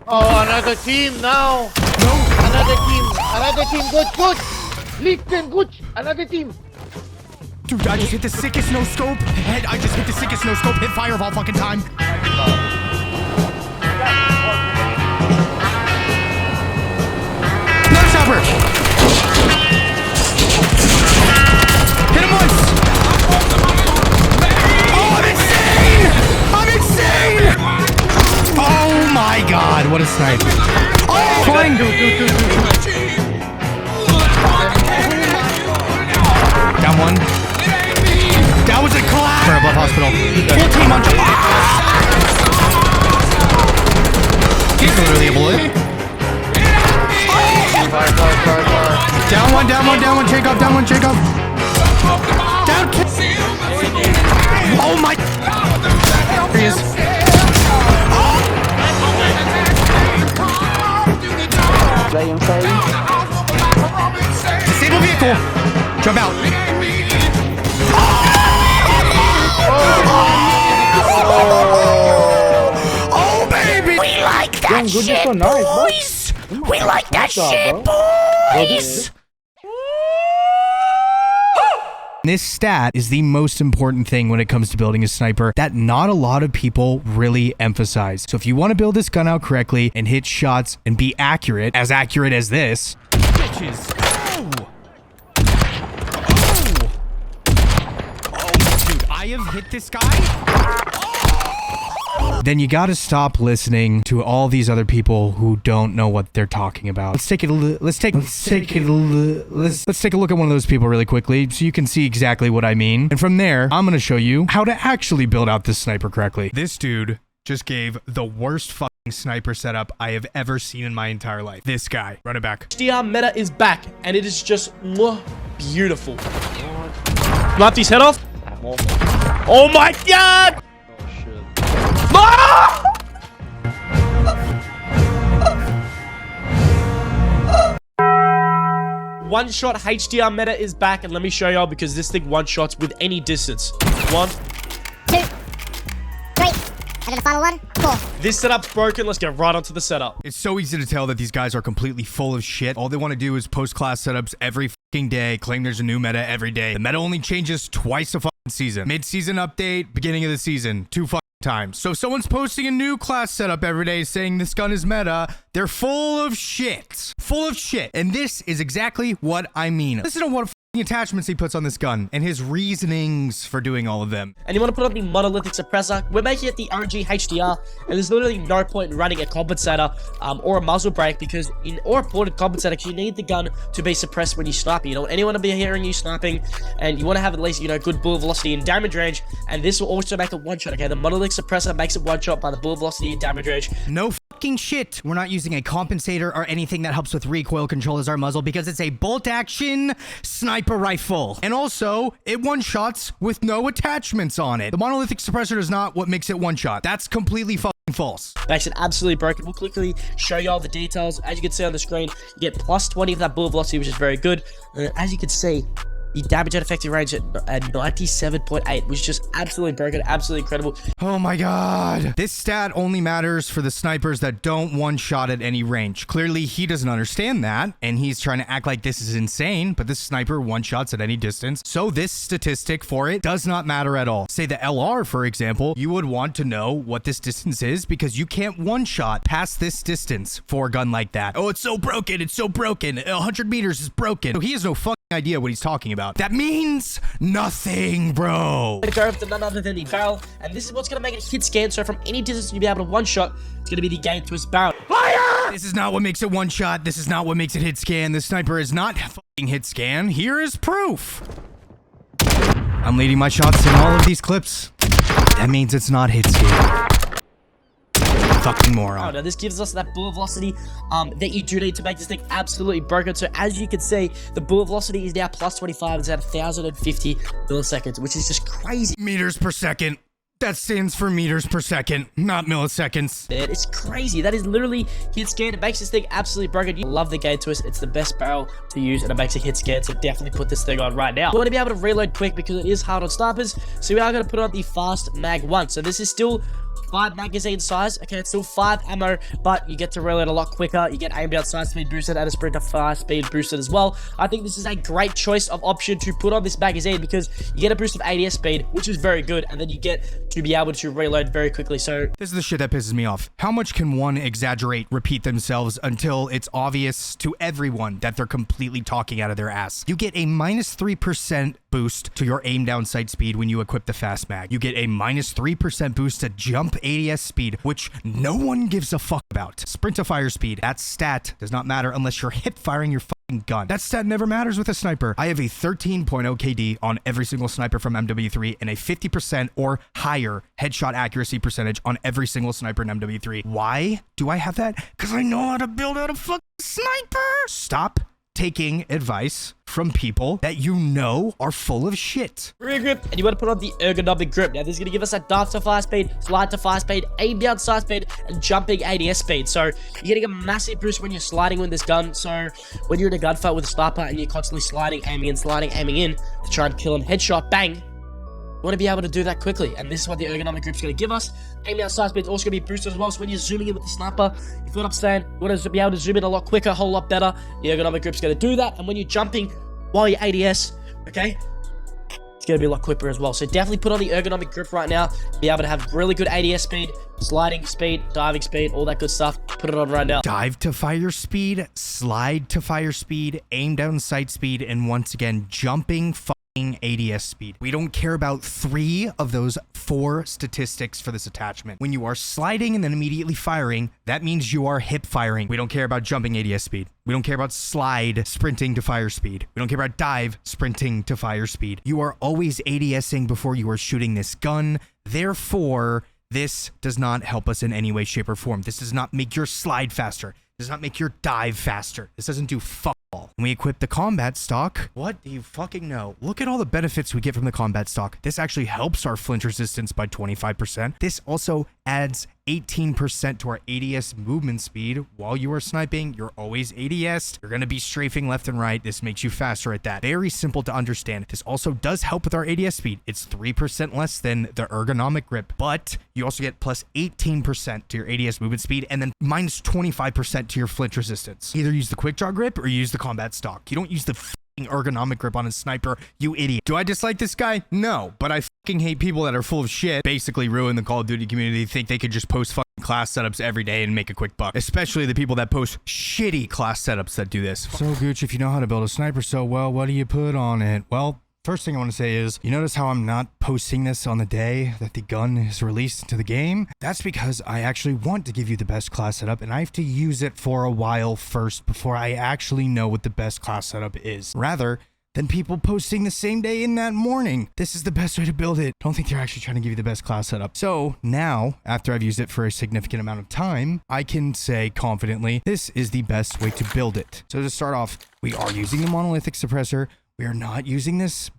Oh, another team now. No. Another team. Good. Listen, good. Another team. Dude, I just hit the sickest no scope. I just hit the sickest no scope. Hit fire of all fucking time. Another chopper. Hit him once. Oh, I'm insane. Oh my god, what a snipe. Oh, flying. Down one. That was a collapse. For a blood hospital. Full team on top. He's literally a bullet. Down one. Check up. Down two. Oh my. There he is. Disable vehicle. Jump out. Oh, baby! We like that shit, boys! We like that shit, boys! This stat is the most important thing when it comes to building a sniper that not a lot of people really emphasize. So if you want to build this gun out correctly and hit shots and be accurate as this... Bitches! I have hit this guy. Then you gotta stop listening to all these other people who don't know what they're talking about. Let's take a look at one of those people really quickly so you can see exactly what I mean. And from there, I'm gonna show you how to actually build out this sniper correctly. This dude just gave the worst fucking sniper setup I have ever seen in my entire life. This guy. Run it back. HDR meta is back, and it is just beautiful. Knocked his head off. Oh my god! Oh shit. Ah! One shot HDR meta is back, and let me show y'all because this thing one shots with any distance. 1, 2, 3, and then the final one. 4. This setup's broken. Let's get right onto the setup. It's so easy to tell that these guys are completely full of shit. All they want to do is post class setups every fucking day, claim there's a new meta every day. The meta only changes twice a fucking season. Mid-season update, beginning of the season, 2 fucking times. So if someone's posting a new class setup every day saying this gun is meta, they're full of shit. Full of shit. And this is exactly what I mean. Listen to what attachments he puts on this gun and his reasonings for doing all of them. And you want to put on the monolithic suppressor. We're making it the OG HDR, and there's literally no point in running a compensator or a muzzle brake because or a ported compensator, you need the gun to be suppressed when you snipe. You don't anyone to be hearing you sniping, and you want to have at least good bullet velocity and damage range. And this will also make it one shot. Okay, the monolithic suppressor makes it one shot by the bullet velocity and damage range. No fucking shit. We're not using a compensator or anything that helps with recoil control as our muzzle because it's a bolt action sniper rifle. And also, it one-shots with no attachments on it. The monolithic suppressor is not what makes it one-shot. That's completely fucking false. Makes it absolutely broken. We'll quickly show you all the details. As you can see on the screen, you get plus 20 of that bullet velocity, which is very good. As you can see, the damage and effective range at 97.8, which is just absolutely broken, absolutely incredible. Oh my god. This stat only matters for the snipers that don't one-shot at any range. Clearly, he doesn't understand that, and he's trying to act like this is insane, but this sniper one-shots at any distance, so this statistic for it does not matter at all. Say the LR, for example, you would want to know what this distance is because you can't one-shot past this distance for a gun like that. Oh, it's so broken, 100 meters is broken. So he has no fucking idea what he's talking about. That means nothing, bro. Go over to none other than the barrel, and this is what's going to make it hit scan, so from any distance you'll be able to one-shot, it's going to be the gain twist barrel. Fire! This is not what makes it one-shot. This is not what makes it hit scan. The sniper is not fucking hit scan. Here is proof. I'm leading my shots in all of these clips. That means it's not hit scan. Fucking moron. Oh, no, this gives us that bullet velocity that you do need to make this thing absolutely broken. So as you can see, the bullet velocity is now plus 25. It's at 1,050 milliseconds, which is just crazy. Meters per second. That stands for meters per second, not milliseconds. Man, it's crazy. That is literally hit scan. It makes this thing absolutely broken. You love the gain twist. It's the best barrel to use, and it makes a hit scan. So definitely put this thing on right now. We want to be able to reload quick because it is hard on snipers. So we are going to put on the fast mag 1. So this is still 5 magazine size. Okay, it's still 5 ammo, but you get to reload a lot quicker. You get aim down sight speed boosted and a sprint to fire speed boosted as well. I think this is a great choice of option to put on this magazine because you get a boost of ADS speed, which is very good, and then you get to be able to reload very quickly. So this is the shit that pisses me off. How much can one exaggerate, repeat themselves until it's obvious to everyone that they're completely talking out of their ass? You get a minus 3% boost to your aim down sight speed when you equip the fast mag. You get a minus 3% boost to jump ADS speed, which no one gives a fuck about. Sprint to fire speed, that stat does not matter unless you're hip firing your fucking gun. That stat never matters with a sniper. I have a 13.0 KD on every single sniper from MW3 and a 50% or higher headshot accuracy percentage on every single sniper in MW3. Why do I have that? Because I know how to build out a fucking sniper. Stop taking advice from people that you know are full of shit. Rear grip, and you want to put on the ergonomic grip. Now, this is going to give us a dive to fire speed, slide to fire speed, aim down sight speed, and jumping ADS speed. So, you're getting a massive boost when you're sliding with this gun. So, when you're in a gunfight with a sniper and you're constantly sliding, aiming in to try and kill him, headshot, bang, you want to be able to do that quickly, and this is what the ergonomic grip is going to give us. Aim down sight speed is also going to be boosted as well, so when you're zooming in with the sniper, you feel what I'm saying, you want to be able to zoom in a lot quicker, a whole lot better. The ergonomic grip is going to do that, and when you're jumping while you're ADS, okay, it's going to be a lot quicker as well. So definitely put on the ergonomic grip right now, be able to have really good ADS speed, sliding speed, diving speed, all that good stuff. Put it on right now. Dive to fire speed, slide to fire speed, aim down sight speed, and once again, jumping ADS speed. We don't care about 3 of those 4 statistics for this attachment. When you are sliding and then immediately firing, that means you are hip firing. We don't care about jumping ADS speed. We don't care about slide sprinting to fire speed. We don't care about dive sprinting to fire speed. You are always ADSing before you are shooting this gun. Therefore, this does not help us in any way, shape, or form. This does not make your slide faster. It does not make your dive faster. This doesn't do fuck all. When we equip the combat stock, what do you fucking know? Look at all the benefits we get from the combat stock. This actually helps our flinch resistance by 25%. This also adds 18% to our ADS movement speed. While you are sniping, you're always ADS. You're going to be strafing left and right. This makes you faster at that. Very simple to understand. This also does help with our ADS speed. It's 3% less than the ergonomic grip, but you also get plus 18% to your ADS movement speed and then minus 25% to your flinch resistance. Either use the quick draw grip or use the combat stock. You don't use the ergonomic grip on a sniper, you idiot. Do I dislike this guy? No, but I fucking hate people that are full of shit, basically ruin the Call of Duty community, think they could just post fucking class setups every day and make a quick buck. Especially the people that post shitty class setups that do this. So Gooch, if you know how to build a sniper so well, what do you put on it? Well, first thing I want to say is, you notice how I'm not posting this on the day that the gun is released into the game? That's because I actually want to give you the best class setup and I have to use it for a while first before I actually know what the best class setup is. Rather than people posting the same day in that morning. This is the best way to build it. Don't think they're actually trying to give you the best class setup. So now, after I've used it for a significant amount of time, I can say confidently, this is the best way to build it. So to start off, we are using the monolithic suppressor. We are not using this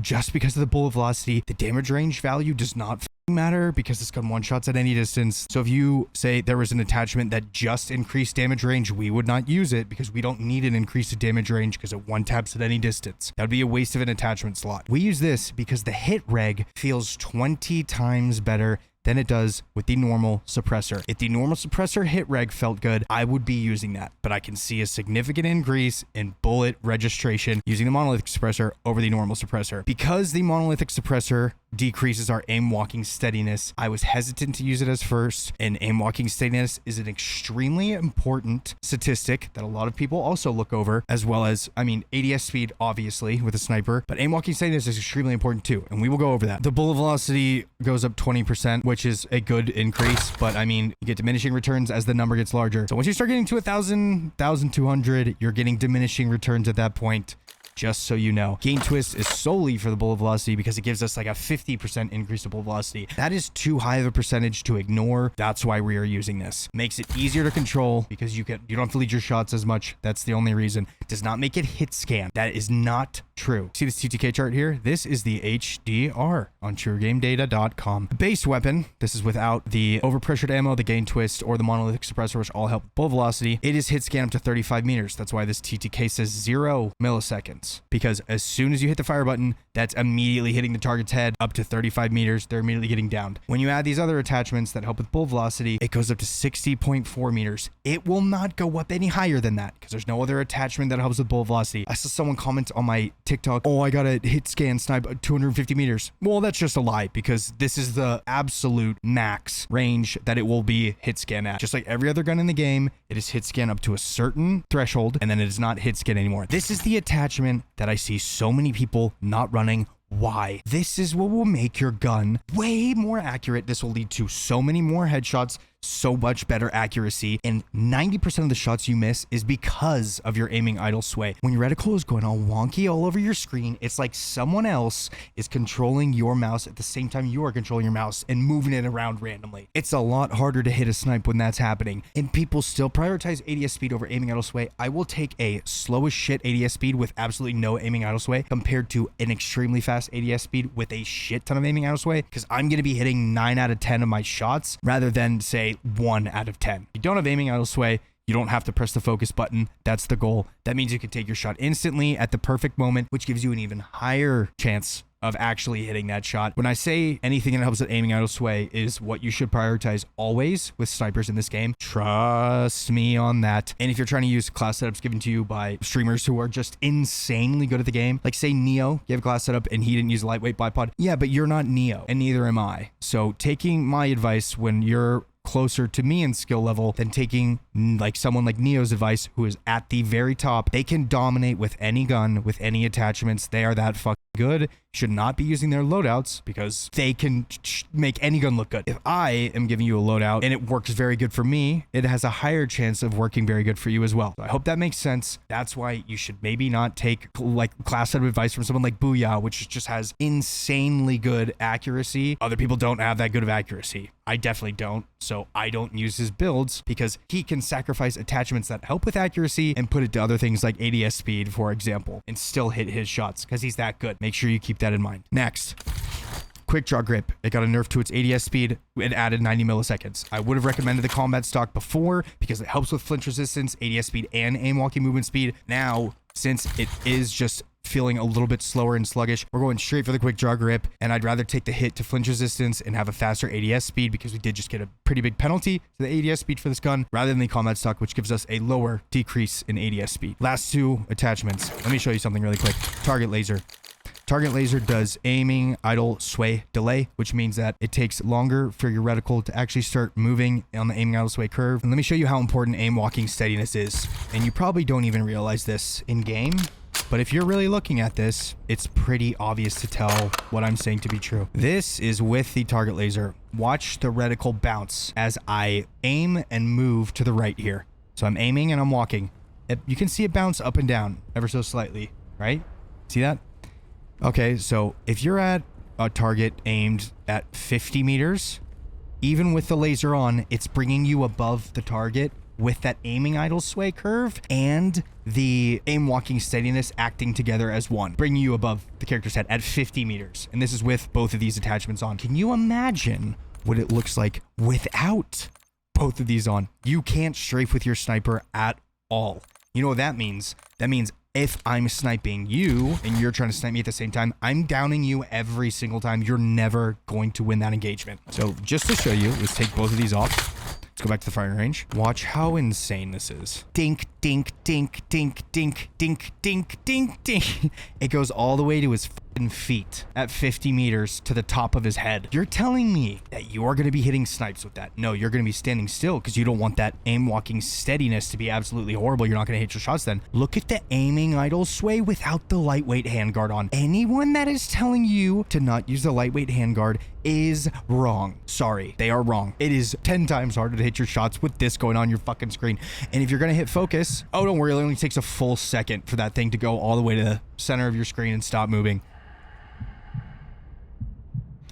just because of the bullet velocity. The damage range value does not matter because this gun one-shots at any distance. So if you say there was an attachment that just increased damage range, we would not use it because we don't need an increase of damage range because it one-taps at any distance. That would be a waste of an attachment slot. We use this because the hit reg feels 20 times better than it does with the normal suppressor. If the normal suppressor hit reg felt good, I would be using that, but I can see a significant increase in bullet registration using the monolithic suppressor over the normal suppressor. Because the monolithic suppressor decreases our aim walking steadiness, I was hesitant to use it as first, and aim walking steadiness is an extremely important statistic that a lot of people also look over, as well as, I mean, ADS speed, obviously, with a sniper, but aim walking steadiness is extremely important too, and we will go over that. The bullet velocity goes up 20%, which is a good increase, but I mean, you get diminishing returns as the number gets larger. So once you start getting to 1,000, 1,200, you're getting diminishing returns at that point. Just so you know. Gain twist is solely for the bullet velocity because it gives us like a 50% increase to bullet velocity. That is too high of a percentage to ignore. That's why we are using this. Makes it easier to control because you don't have to lead your shots as much. That's the only reason. Does not make it hit scan. That is not true. See this TTK chart here? This is the HDR on TrueGameData.com. The base weapon, this is without the overpressured ammo, the gain twist, or the monolithic suppressor, which all help bullet velocity. It is hit scan up to 35 meters. That's why this TTK says 0 milliseconds. loadouts, because as soon as you hit the fire button, that's immediately hitting the target's head up to 35 meters. They're immediately getting downed. When you add these other attachments that help with bullet velocity, it goes up to 60.4 meters. It will not go up any higher than that because there's no other attachment that helps with bullet velocity. I saw someone comment on my TikTok, oh, I got a hit scan snipe at 250 meters. Well, that's just a lie because this is the absolute max range that it will be hit scan at. Just like every other gun in the game, it is hit scan up to a certain threshold and then it is not hit scan anymore. This is the attachment that I see so many people not running. Why? This is what will make your gun way more accurate. This will lead to so many more headshots, so much better accuracy, and 90% of the shots you miss is because of your aiming idle sway. When your reticle is going all wonky all over your screen, it's like someone else is controlling your mouse at the same time you are controlling your mouse and moving it around randomly. It's a lot harder to hit a snipe when that's happening, and people still prioritize ADS speed over aiming idle sway. I will take a slow as shit ADS speed with absolutely no aiming idle sway compared to an extremely fast ADS speed with a shit ton of aiming idle sway, because I'm going to be hitting 9 out of 10 of my shots rather than say 1 out of 10. You don't have aiming idle sway, you don't have to press the focus button. That's the goal. That means you can take your shot instantly at the perfect moment, which gives you an even higher chance of actually hitting that shot. When I say anything that helps with aiming idle sway is what you should prioritize always with snipers in this game, trust me on that. And if you're trying to use class setups given to you by streamers who are just insanely good at the game, like say Neo, you have a class setup and he didn't use a lightweight bipod. Yeah, but you're not Neo and neither am I. So taking my advice when you're closer to me in skill level than taking like someone like Neo's advice who is at the very top. They can dominate with any gun, with any attachments. They are that fucking good. Should not be using their loadouts because they can make any gun look good. If I am giving you a loadout and it works very good for me, it has a higher chance of working very good for you as well. So I hope that makes sense. That's why you should maybe not take like class set of advice from someone like Booyah, which just has insanely good accuracy. Other people don't have that good of accuracy. I definitely don't. So I don't use his builds because he can sacrifice attachments that help with accuracy and put it to other things like ADS speed, for example, and still hit his shots because he's that good. Make sure you keep that in mind. Next, quick draw grip. It got a nerf to its ADS speed. It added 90 milliseconds. I would have recommended the combat stock before because it helps with flinch resistance, ADS speed, and aim walking movement speed. Now, since it is just feeling a little bit slower and sluggish, we're going straight for the quick draw grip, and I'd rather take the hit to flinch resistance and have a faster ADS speed because we did just get a pretty big penalty to the ADS speed for this gun rather than the combat stock, which gives us a lower decrease in ADS speed. Last two attachments. Let me show you something really quick. Target laser. Target laser does aiming, idle, sway, delay, which means that it takes longer for your reticle to actually start moving on the aiming, idle, sway curve. And let me show you how important aim walking steadiness is. And you probably don't even realize this in game, but if you're really looking at this, it's pretty obvious to tell what I'm saying to be true. This is with the target laser. Watch the reticle bounce as I aim and move to the right here. So I'm aiming and I'm walking. You can see it bounce up and down ever so slightly, right? See that? Okay, so if you're at a target aimed at 50 meters, even with the laser on, it's bringing you above the target with that aiming idle sway curve and the aim walking steadiness acting together as one, bringing you above the character's head at 50 meters. And this is with both of these attachments on. Can you imagine what it looks like without both of these on? You can't strafe with your sniper at all. You know what that means? That means if I'm sniping you and you're trying to snipe me at the same time, I'm downing you every single time. You're never going to win that engagement. So just to show you, let's take both of these off. Let's go back to the firing range. Watch how insane this is. Dink, dink, dink, dink, dink, dink, dink, dink, dink. It goes all the way to his fucking feet at 50 meters to the top of his head. You're telling me that you are going to be hitting snipes with that? No, you're going to be standing still because you don't want that aim walking steadiness to be absolutely horrible. You're not going to hit your shots then. Look at the aiming idle sway without the lightweight handguard on. Anyone that is telling you to not use the lightweight handguard is wrong. Sorry, they are wrong. It is 10 times harder to hit your shots with this going on your fucking screen. And if you're going to hit focus, oh, don't worry, it only takes a full second for that thing to go all the way to the center of your screen and stop moving.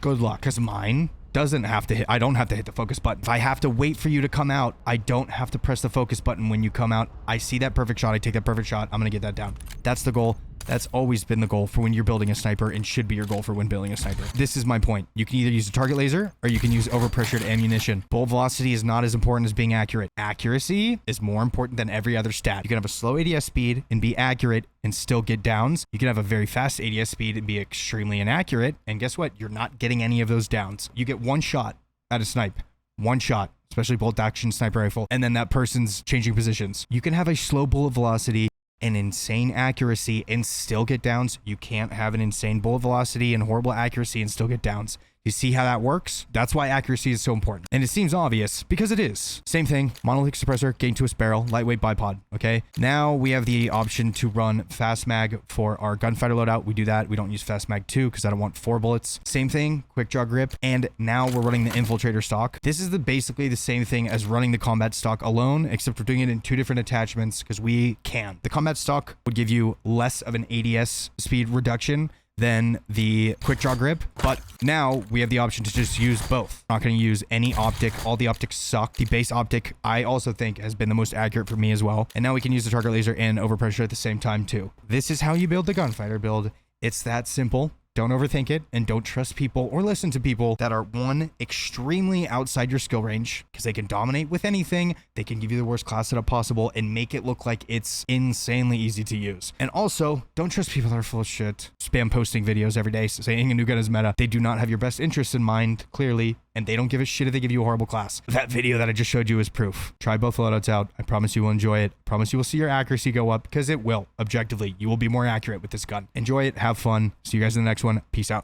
Good luck, because mine doesn't have to hit. I don't have to hit the focus button. If I have to wait for you to come out, I don't have to press the focus button when you come out. I see that perfect shot. I take that perfect shot. I'm going to get that down. That's the goal. That's always been the goal for when you're building a sniper and should be your goal for when building a sniper. This is my point. You can either use a target laser or you can use overpressured ammunition. Bullet velocity is not as important as being accurate. Accuracy is more important than every other stat. You can have a slow ADS speed and be accurate and still get downs. You can have a very fast ADS speed and be extremely inaccurate. And guess what? You're not getting any of those downs. You get one shot at a snipe. One shot, especially bolt action sniper rifle. And then that person's changing positions. You can have a slow bullet velocity and insane accuracy and still get downs. You can't have an insane bullet velocity and horrible accuracy and still get downs. You see how that works? That's why accuracy is so important. And it seems obvious because it is. Same thing, monolithic suppressor, gain twist barrel, lightweight bipod, okay? Now we have the option to run fast mag for our gunfighter loadout. We do that. We don't use fast mag 2 because I don't want 4 bullets. Same thing, quick draw grip. And now we're running the infiltrator stock. This is basically the same thing as running the combat stock alone, except we're doing it in 2 different attachments because we can. The combat stock would give you less of an ADS speed reduction than the quick draw grip, but now we have the option to just use both. I'm not going to use any optic. All the optics suck. The base optic I also think has been the most accurate for me as well, and now we can use the target laser and overpressure at the same time too. This is how you build the gunfighter build. It's that simple. Don't overthink it, and don't trust people or listen to people that are, one, extremely outside your skill range, because they can dominate with anything. They can give you the worst class setup possible and make it look like it's insanely easy to use. And also, don't trust people that are full of shit, spam posting videos every day saying a new gun is meta. They do not have your best interests in mind, clearly, and they don't give a shit if they give you a horrible class. That video that I just showed you is proof. Try both loadouts out. I promise you will enjoy it. I promise you will see your accuracy go up, because it will. Objectively, you will be more accurate with this gun. Enjoy it. Have fun. See you guys in the next one. Peace out.